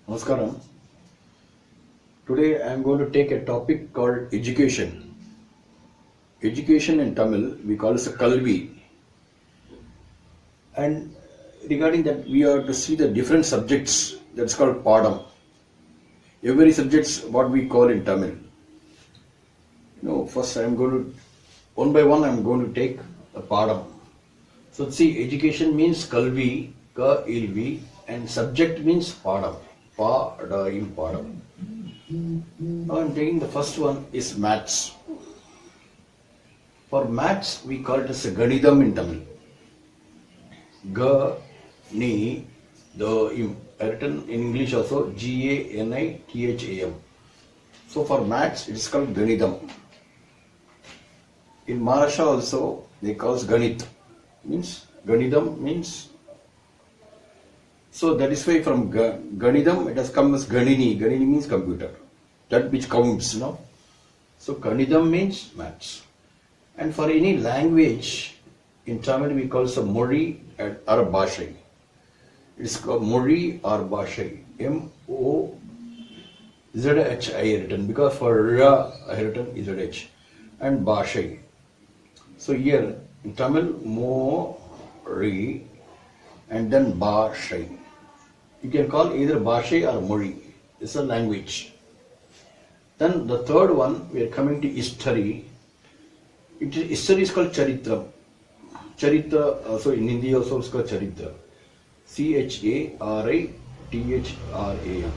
Namaskaram. Today I am going to take a topic called education. Education in Tamil we call it Kalvi. And regarding that we are to see the different subjects that's called Padam. Every subject's what we call in Tamil. First I am going to, one by one I am going to take a Padam. So see, education means Kalvi, Ka Ilvi, and subject means Padam. Padam. Now I am taking the first one is maths. For maths we call it as a Ganidam in Tamil. Ga-ni, the im. Written in English also G-A-N-I-T-H-A-M. So for maths it is called Ganidam. In Maharashtra also they call it Ganit. Ganidam means. So that is why from Ganidam it has come as Ganini. Ganini means computer. That which counts, So Ganidam means maths. And for any language, in Tamil we call it a Mori or a Bhashai. It is called Mori or Bhashai. M-O-Z-H-I written, because for Ra I written Z-H. And Bhashai. So here in Tamil, Mori and then Bhashai. You can call either Bhashai or Mori. It's a language. Then the third one, we are coming to history. History is called Charitra. Charitra, also in Hindi also is called Charitra. C-H-A-R-I-T-H-R-A-M.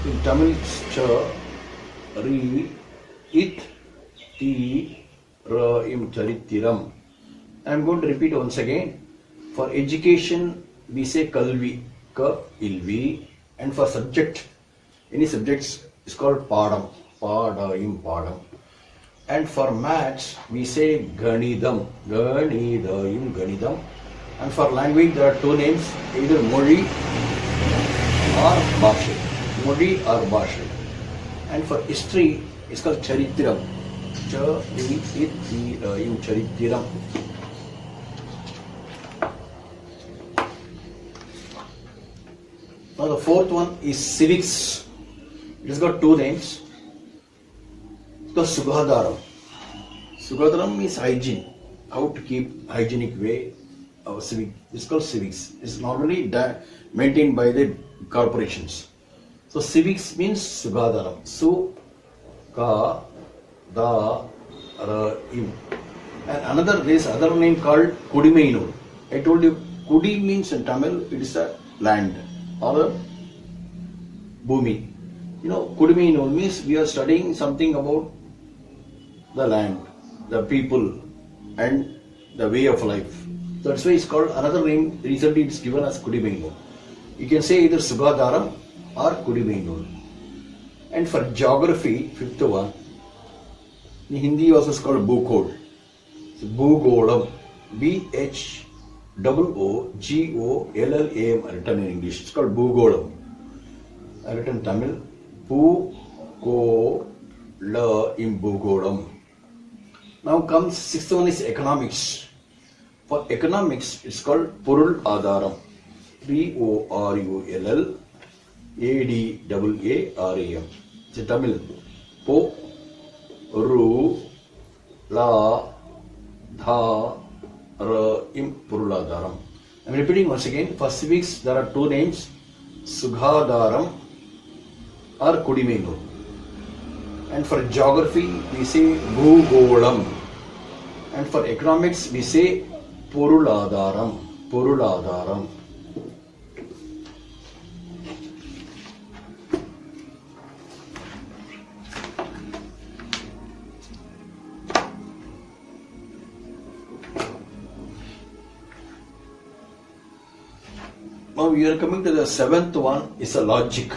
In Tamil, Cha-ri-it-ti-ra-im Charithiram. I am going to repeat once again. For education, we say Kalvi, Ka-ilvi. And for subject, any subjects is called Padam, Padam. And for maths, we say Ganidam, Ganidam. And for language, there are two names, either Mori or Bhashai. Mori or Bhashai. And for history, it's called Charithiram. Charithiram. Now the fourth one is civics. It has got two names. The Sugadharam. Sugadharam means hygiene. How to keep hygienic way of civic. It's called civics. It's normally maintained by the corporations. So civics means Sugadharam. Su-ka-da-ra-im. And another, there is other name called Kudimainur. I told you Kudi means in Tamil it is a land or a bhumi. Kudimainur means we are studying something about the land, the people, and the way of life. That's why it's called, another name recently it's given as Kudimainur. You can say either Sugadharam or Kudimainur. And for geography, fifth one, in Hindi also it's called Bhukol. So Bhugolam, B-H-O-O-G-O-L-L-A-M written in English. It's called Bhugolam. Written Tamil, Bhugolam. Now comes sixth one is economics. For economics, it's called Porul Adharam. P-O-R-U-L-L-A-D-A-R-A-M. It's Tamil. Po, Ru, La, Dha, Ra, Im, Porul Adharam. I'm repeating once again. For civics, there are two names, Sugadharam or Kudimainur. And for geography, we say Bhugolam. And for economics, we say Poruladaram. Now we are coming to the seventh one, is a logic.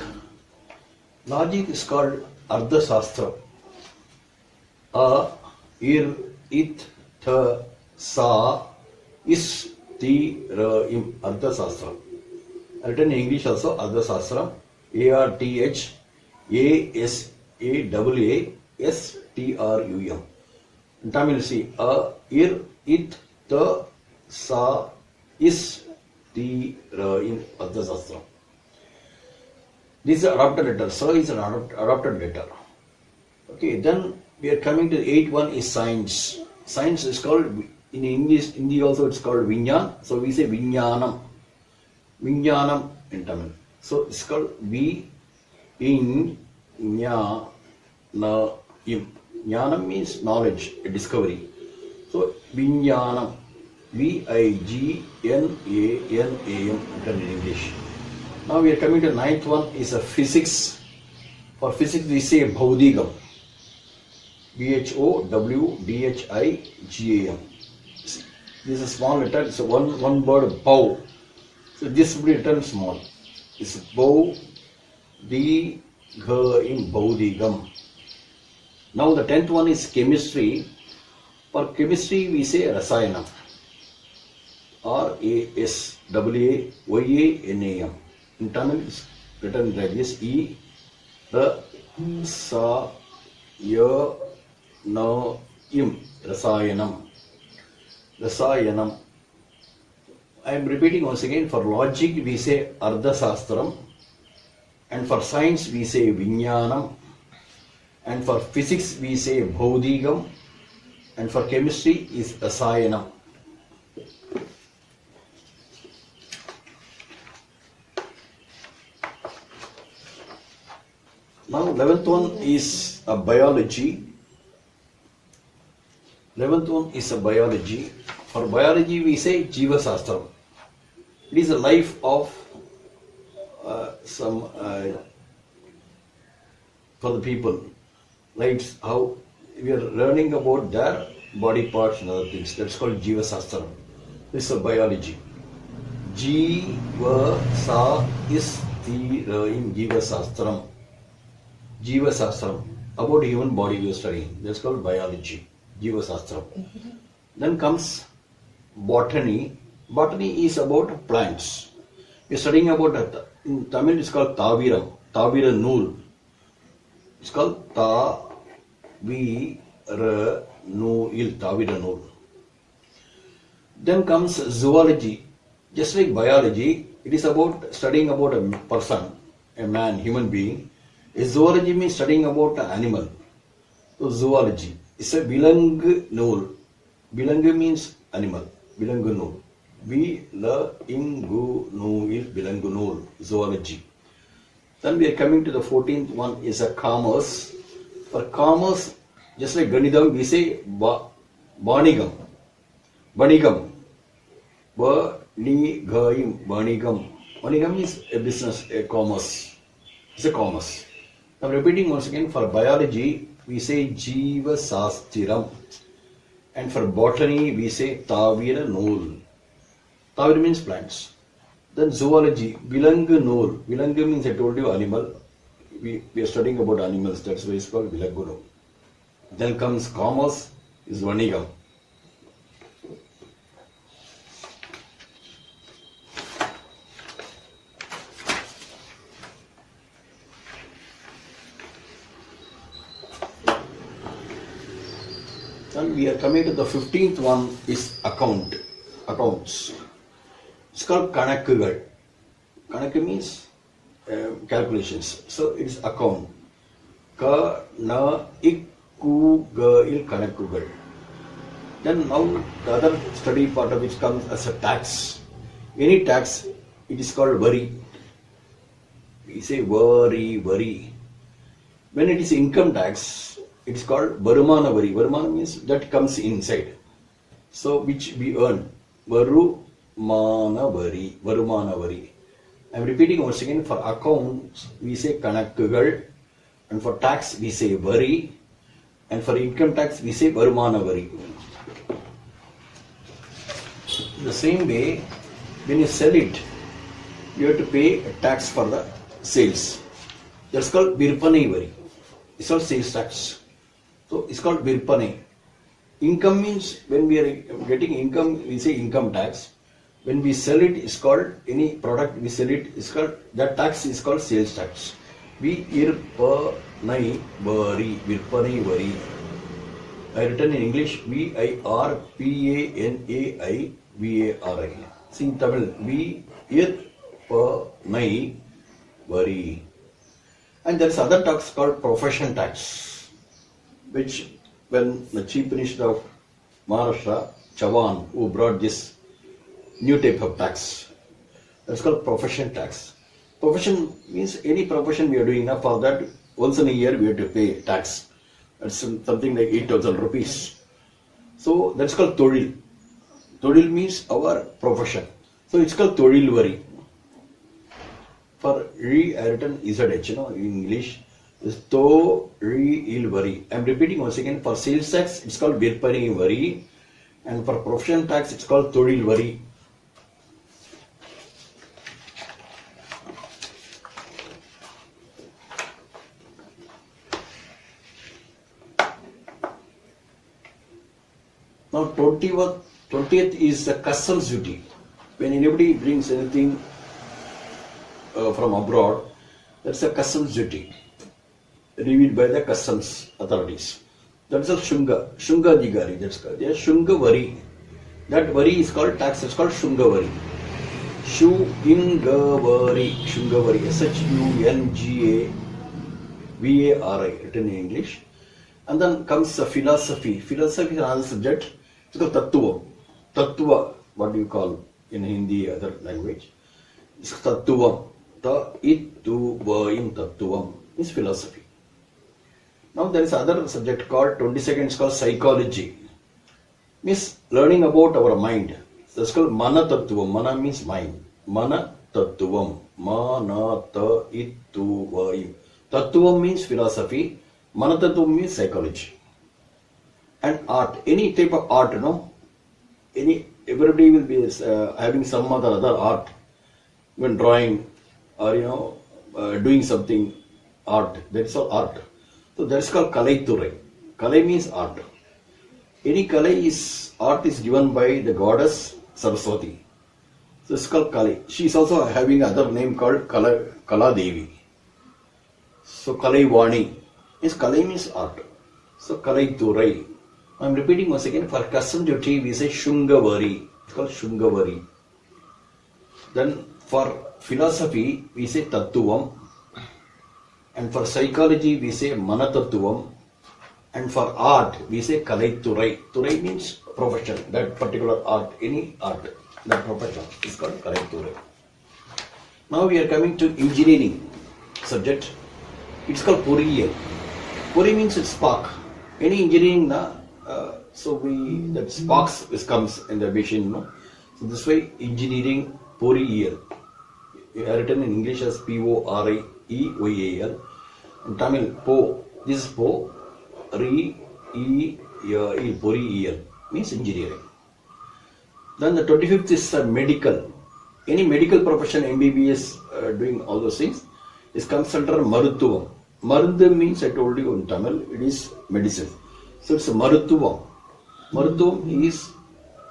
Logic is called Ardha Shastra. A, Ir, It, Tha, Sa, Is, Ti, Ra, Im. Ardha Shastra. Written in English also, Ardha Shastra. A-R-T-H-A-S-A-S-T-R-U-M. In Tamil, see, A, Ir, It, Tha, Sa, Is, Ti, Ra, Im. Ardha Shastra. This is adopted letter. Sir is an adopted letter. Okay, then we are coming to the eighth one is science. Science is called, in English, Hindi also it's called Vinyan. So we say Vinyanam. Vinyanam in Tamil. So it's called V in Nya Na Im. Jnanam means knowledge, a discovery. So Vinyanam. Vigyanam written in English. Now we are coming to the ninth one is a physics. For physics we say Bhaudigam. Bhowdhigam. This is a small letter. It's a one word Bhau. So this will be written small. It's Bhaudigam. Now the 10th one is chemistry. For chemistry we say Rasayanam. Raswayanam. In Tamil it's written like this. Rasayanam. Rasayanam. I am repeating once again. For logic we say Ardhasastram, and for science we say Vinyanam, and for physics we say Bhaudigam, and for chemistry is Rasayanam. Now 11th one is a biology. 11th one is a biology. For biology we say Jiva Sastram. It is the life of for the people. Lives, how we are learning about their body parts and other things. That's called Jiva Sastram. This is a biology. Jiva Sa is the Jiva Sastram. Jiva Sastram. About human body we are studying. That's called biology. Jiva Sastram. Then comes botany. Botany is about plants. We are studying about that. In Tamil it's called Taviram. Tavira Nool. It's called Tavira Nool. Tavira Nool. Then comes zoology. Just like biology, it is about studying about a person, a man, human being. A zoology means studying about an animal. So zoology. It's a Bilang Nool. Bilang means animal. Bilangu Nool. Bilangu Nool. Bilangu Nool. Zoology. Then we are coming to the 14th one is a commerce. For commerce, just like Ganidam, we say Banigam. Banigam. Banigam. Banigam is a business, a commerce. It's a commerce. Now repeating once again, for biology, we say Jiva Sastiram. And for botany, we say Tavira Nool. Tavira means plants. Then zoology, Bilangu Nool. Bilangu means, I told you, animal. We are studying about animals, that's why it's called Bilangu Nool. Then comes commerce, is Vanigam. Then we are coming to the 15th one is accounts. It's called Kanakkugal. Kanakku means calculations. So it is account. Kanakkugal Kanakkugal. Then now the other study part of which comes as a tax. Any tax, it is called vari. We say vari. When it is income tax, it is called Varumana vari. Varumana means that comes inside. So which we earn. Varumana vari. I am repeating once again. For accounts we say Kanakkugal, and for tax we say vari, and for income tax we say Varumana vari. In the same way, when you sell it, you have to pay a tax for the sales. That's called Virpanai vari. It's called sales tax. So it's called Virpanai. Income means when we are getting income, we say income tax. When we sell it, it's called any product we sell it, is called, that tax is called sales tax. Virpanai vari. Virpanai vari. I written in English Virpanai vari. See in Tamil Virpanai vari. And there is other tax called profession tax, which when the Chief Minister of Maharashtra, Chavan, who brought this new type of tax, that's called profession tax. Profession means any profession we are doing. Now for that, once in a year we have to pay tax. That's something like 8,000 rupees. So that's called Todil. Todil means our profession. So it's called Todil Vari. For re-written ZH, in English, is Todil Vari. I'm repeating once again. For sales tax, it's called Virpani Vari. And for profession tax, it's called Todil Vari. Now 20th is the customs duty. When anybody brings anything from abroad, that's a customs duty reviewed by the customs authorities. That's a Shunga Digari. That's called Shunga Vari. That Vari is called tax. It's called Shunga Vari. Shungavari. SHUNGAVARI, written in English. And then comes the philosophy. Philosophy is another subject. It's called Tattva. Tattva, what do you call in Hindi, other language? It's Tattvam. Ta-it-tu-va-im Tattvam is philosophy. Now there is another subject called 22nd, it's called psychology. Means learning about our mind. That's called Mana Tattvam. Mana means mind. Mana Tattvam. Ma-na-ta-it-tu-va-im. Tattvam means philosophy. Mana Tattvam means psychology. And art, any type of art, everybody will be having some other art, even drawing or doing something art. That's all art. So that's called Kalai Turai. Kalai means art. Any Kalai is art is given by the goddess Saraswati. So it's called Kalai. She is also having another name called Kala Devi. So Kalai Vani is Kalai means art. So Kalai Turai. I'm repeating once again, for custom duty we say Shungavari. It's called Shungavari. Then for philosophy we say Tattvam. And for psychology we say Manatattvam. And for art we say Kalai Turai. Turai means profession. That particular art, any art, that profession is called Kalai Turai. Now we are coming to engineering subject. It's called Poriyal. Puri means it's spark. Any engineering that sparks comes in the machine, So this way engineering Poriyal, written in English as Poriyal. In Tamil Po, this is Po, Poriyal means engineering. Then the 25th is medical. Any medical profession, MBBS, doing all those things, is comes under Maruthuvam. Marundu means, I told you in Tamil, it is medicine. So it's a Maruthuvam. Maruthuvam is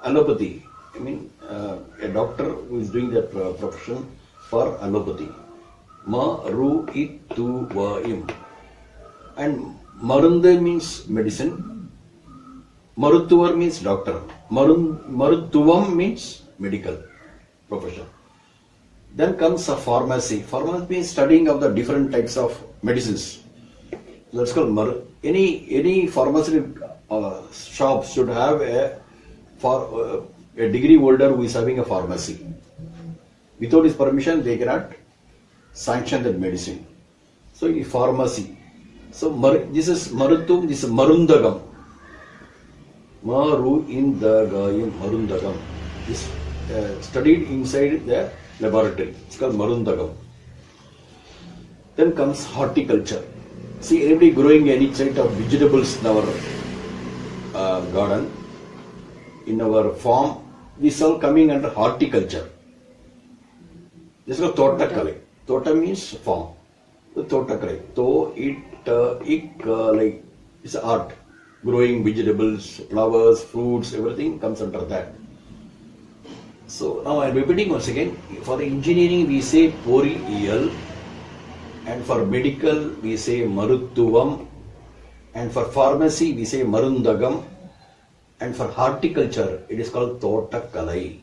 allopathy. I mean, a doctor who is doing that profession for allopathy. Ma-ru-it-tu-va-im. And Marundu means medicine. Maruthuvar means doctor. Maruthuvam means medical profession. Then comes a pharmacy. Pharmacy means studying of the different types of medicines. That's called any pharmaceutical shop should have a degree holder who is having a pharmacy. Without his permission, they cannot sanction that medicine. So, pharmacy. So, this is Maruthum, this is Marundagam. Maru-in-the-gayam, Marundagam. This studied inside the laboratory. It's called Marundagam. Then comes horticulture. See, everybody growing any kind of vegetables in our garden, in our farm, this all coming under horticulture. This is called Thotakalai. Tota means farm. The Thotakalai. Like it's art. Growing vegetables, flowers, fruits, everything comes under that. So now I am repeating once again. For engineering we say Poriyal, and for medical we say Maruthuvam, and for pharmacy we say Marundagam, and for horticulture it is called Thotakalai.